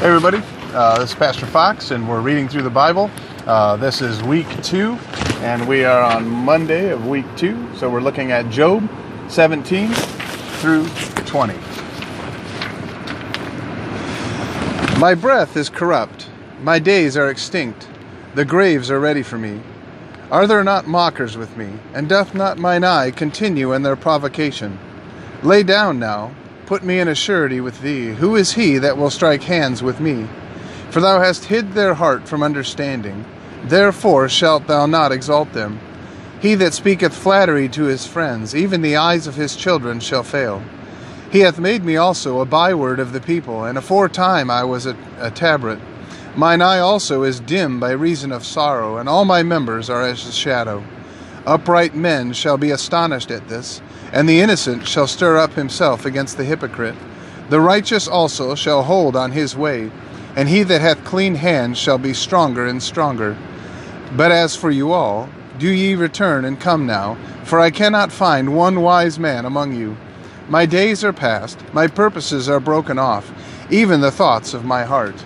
Hey everybody, this is Pastor Fox and we're reading through the Bible. This is week 2 and we are on Monday of week 2. So we're looking at Job 17 through 20. My breath is corrupt, my days are extinct, the graves are ready for me. Are there not mockers with me, and doth not mine eye continue in their provocation? Lay down now. Put me in a surety with thee. Who is he that will strike hands with me? For thou hast hid their heart from understanding. Therefore shalt thou not exalt them. He that speaketh flattery to his friends, even the eyes of his children shall fail. He hath made me also a byword of the people, and aforetime I was a tabret. Mine eye also is dim by reason of sorrow, and all my members are as a shadow. Upright men shall be astonished at this, and the innocent shall stir up himself against the hypocrite. The righteous also shall hold on his way, and he that hath clean hands shall be stronger and stronger. But as for you all, do ye return and come now, for I cannot find one wise man among you. My days are past, my purposes are broken off, even the thoughts of my heart.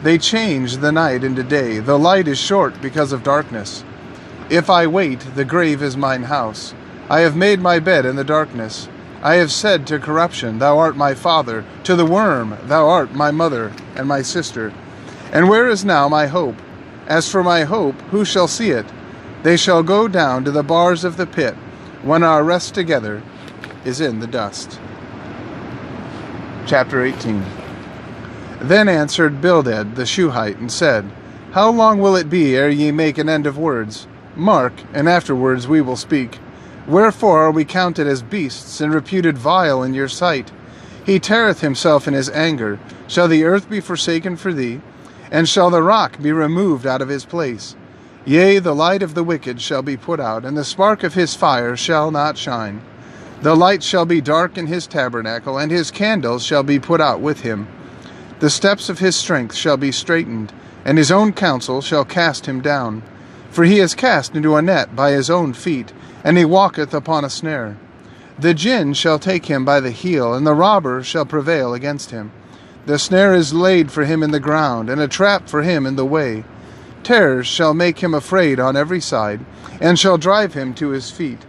They change the night into day, the light is short because of darkness. If I wait, the grave is mine house. I have made my bed in the darkness. I have said to corruption, Thou art my father, to the worm, Thou art my mother and my sister. And where is now my hope? As for my hope, who shall see it? They shall go down to the bars of the pit, when our rest together is in the dust. Chapter 18. Then answered Bildad the Shuhite, and said, How long will it be ere ye make an end of words? Mark, and afterwards we will speak. Wherefore are we counted as beasts, and reputed vile in your sight? He teareth himself in his anger. Shall the earth be forsaken for thee? And shall the rock be removed out of his place? Yea, the light of the wicked shall be put out, and the spark of his fire shall not shine. The light shall be dark in his tabernacle, and his candles shall be put out with him. The steps of his strength shall be straitened, and his own counsel shall cast him down. For he is cast into a net by his own feet, and he walketh upon a snare. The gin shall take him by the heel, and the robber shall prevail against him. The snare is laid for him in the ground, and a trap for him in the way. Terrors shall make him afraid on every side, and shall drive him to his feet.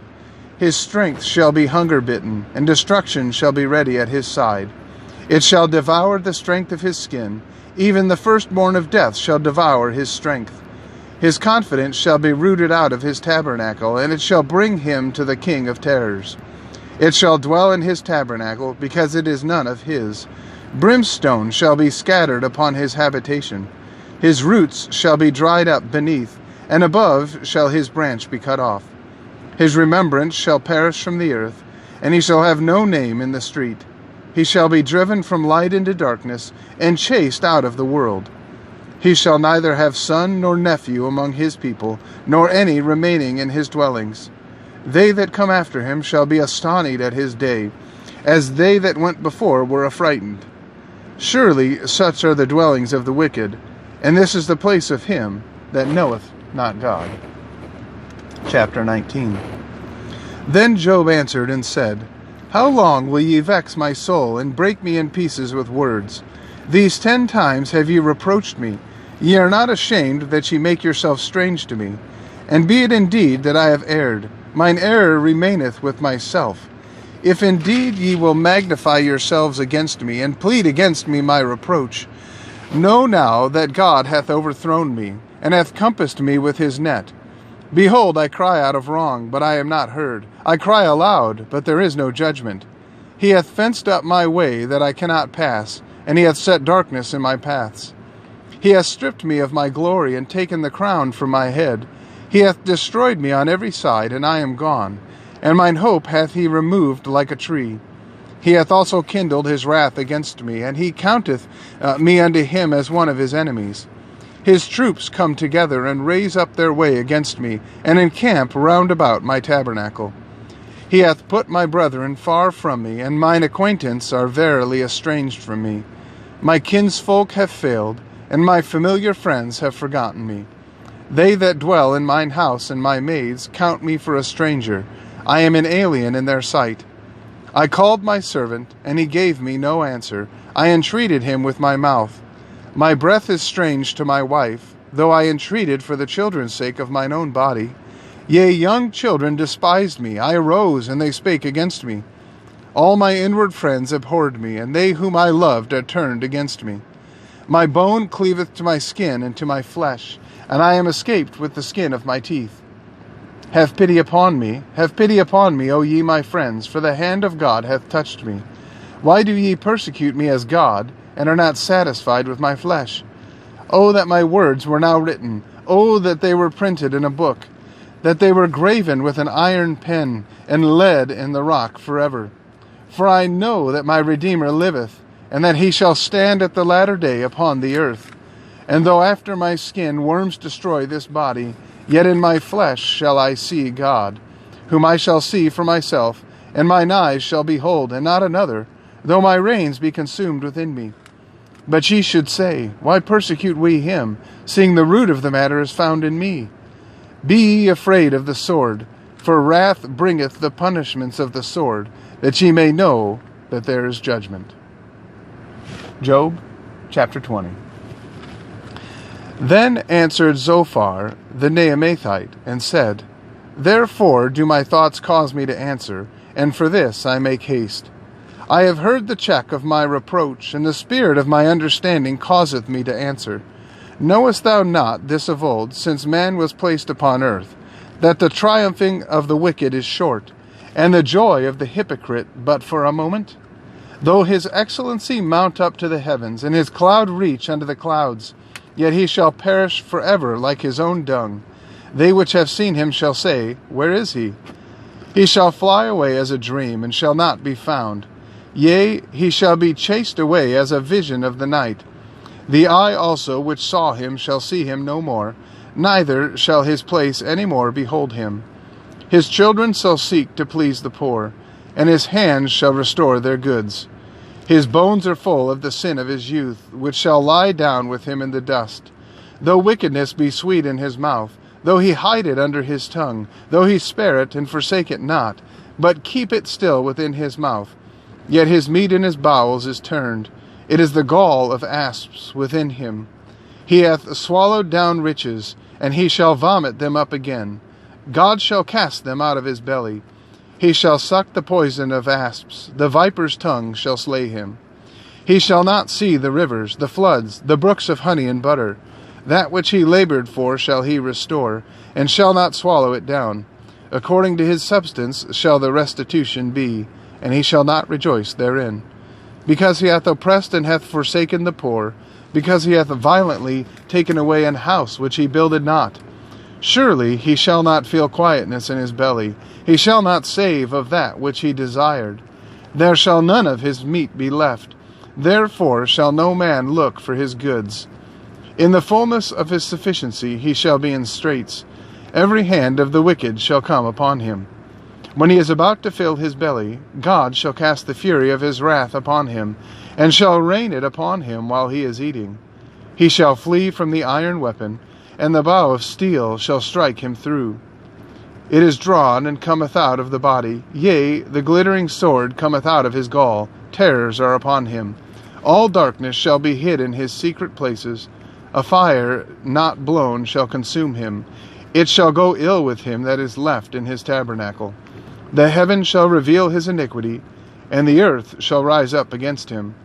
His strength shall be hunger-bitten, and destruction shall be ready at his side. It shall devour the strength of his skin, even the firstborn of death shall devour his strength. His confidence shall be rooted out of his tabernacle, and it shall bring him to the king of terrors. It shall dwell in his tabernacle, because it is none of his. Brimstone shall be scattered upon his habitation. His roots shall be dried up beneath, and above shall his branch be cut off. His remembrance shall perish from the earth, and he shall have no name in the street. He shall be driven from light into darkness, and chased out of the world. He shall neither have son nor nephew among his people, nor any remaining in his dwellings. They that come after him shall be astonished at his day, as they that went before were affrighted. Surely such are the dwellings of the wicked, and this is the place of him that knoweth not God. Chapter 19. Then Job answered and said, How long will ye vex my soul, and break me in pieces with words? These 10 times have ye reproached me. Ye are not ashamed that ye make yourself strange to me. And be it indeed that I have erred, mine error remaineth with myself. If indeed ye will magnify yourselves against me, and plead against me my reproach, know now that God hath overthrown me, and hath compassed me with his net. Behold, I cry out of wrong, but I am not heard. I cry aloud, but there is no judgment. He hath fenced up my way that I cannot pass, and he hath set darkness in my paths. He hath stripped me of my glory, and taken the crown from my head. He hath destroyed me on every side, and I am gone. And mine hope hath he removed like a tree. He hath also kindled his wrath against me, and he counteth me unto him as one of his enemies. His troops come together, and raise up their way against me, and encamp round about my tabernacle. He hath put my brethren far from me, and mine acquaintance are verily estranged from me. My kinsfolk have failed, and my familiar friends have forgotten me. They that dwell in mine house and my maids count me for a stranger. I am an alien in their sight. I called my servant, and he gave me no answer. I entreated him with my mouth. My breath is strange to my wife, though I entreated for the children's sake of mine own body. Yea, young children despised me. I arose, and they spake against me. All my inward friends abhorred me, and they whom I loved are turned against me. My bone cleaveth to my skin and to my flesh, and I am escaped with the skin of my teeth. Have pity upon me, O ye my friends, for the hand of God hath touched me. Why do ye persecute me as God, and are not satisfied with my flesh? O that my words were now written, O that they were printed in a book, that they were graven with an iron pen, and lead in the rock forever. For I know that my Redeemer liveth, and that he shall stand at the latter day upon the earth. And though after my skin worms destroy this body, yet in my flesh shall I see God, whom I shall see for myself, and mine eyes shall behold, and not another, though my reins be consumed within me. But ye should say, Why persecute we him, seeing the root of the matter is found in me? Be ye afraid of the sword, for wrath bringeth the punishments of the sword, that ye may know that there is judgment. Job chapter 20. Then answered Zophar the Naamathite, and said, Therefore do my thoughts cause me to answer, and for this I make haste. I have heard the check of my reproach, and the spirit of my understanding causeth me to answer. Knowest thou not this of old, since man was placed upon earth, that the triumphing of the wicked is short, and the joy of the hypocrite but for a moment? Though his excellency mount up to the heavens, and his cloud reach unto the clouds, yet he shall perish forever like his own dung. They which have seen him shall say, Where is he? He shall fly away as a dream, and shall not be found. Yea, he shall be chased away as a vision of the night. The eye also which saw him shall see him no more, neither shall his place any more behold him. His children shall seek to please the poor, and his hands shall restore their goods. His bones are full of the sin of his youth, which shall lie down with him in the dust. Though wickedness be sweet in his mouth, though he hide it under his tongue, though he spare it and forsake it not, but keep it still within his mouth, yet his meat in his bowels is turned. It is the gall of asps within him. He hath swallowed down riches, and he shall vomit them up again. God shall cast them out of his belly. He shall suck the poison of asps. The viper's tongue shall slay him. He shall not see the rivers, the floods, the brooks of honey and butter. That which he labored for shall he restore, and shall not swallow it down. According to his substance shall the restitution be, and he shall not rejoice therein. Because he hath oppressed and hath forsaken the poor, because he hath violently taken away an house which he builded not. Surely he shall not feel quietness in his belly. He shall not save of that which he desired. There shall none of his meat be left. Therefore shall no man look for his goods. In the fullness of his sufficiency he shall be in straits. Every hand of the wicked shall come upon him. When he is about to fill his belly, God shall cast the fury of his wrath upon him, and shall rain it upon him while he is eating. He shall flee from the iron weapon, and the bow of steel shall strike him through. It is drawn and cometh out of the body, yea, the glittering sword cometh out of his gall. Terrors are upon him. All darkness shall be hid in his secret places. A fire not blown shall consume him. It shall go ill with him that is left in his tabernacle. The heaven shall reveal his iniquity, and the earth shall rise up against him.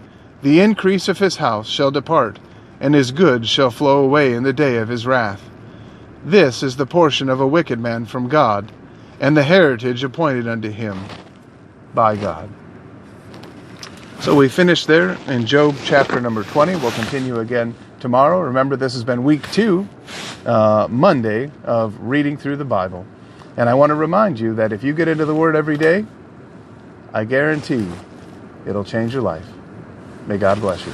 The increase of his house shall depart, and his goods shall flow away in the day of his wrath. This is the portion of a wicked man from God, and the heritage appointed unto him by God. So we finished there in Job chapter number 20. We'll continue again tomorrow. Remember, this has been week 2, Monday, of reading through the Bible. And I want to remind you that if you get into the Word every day, I guarantee it'll change your life. May God bless you.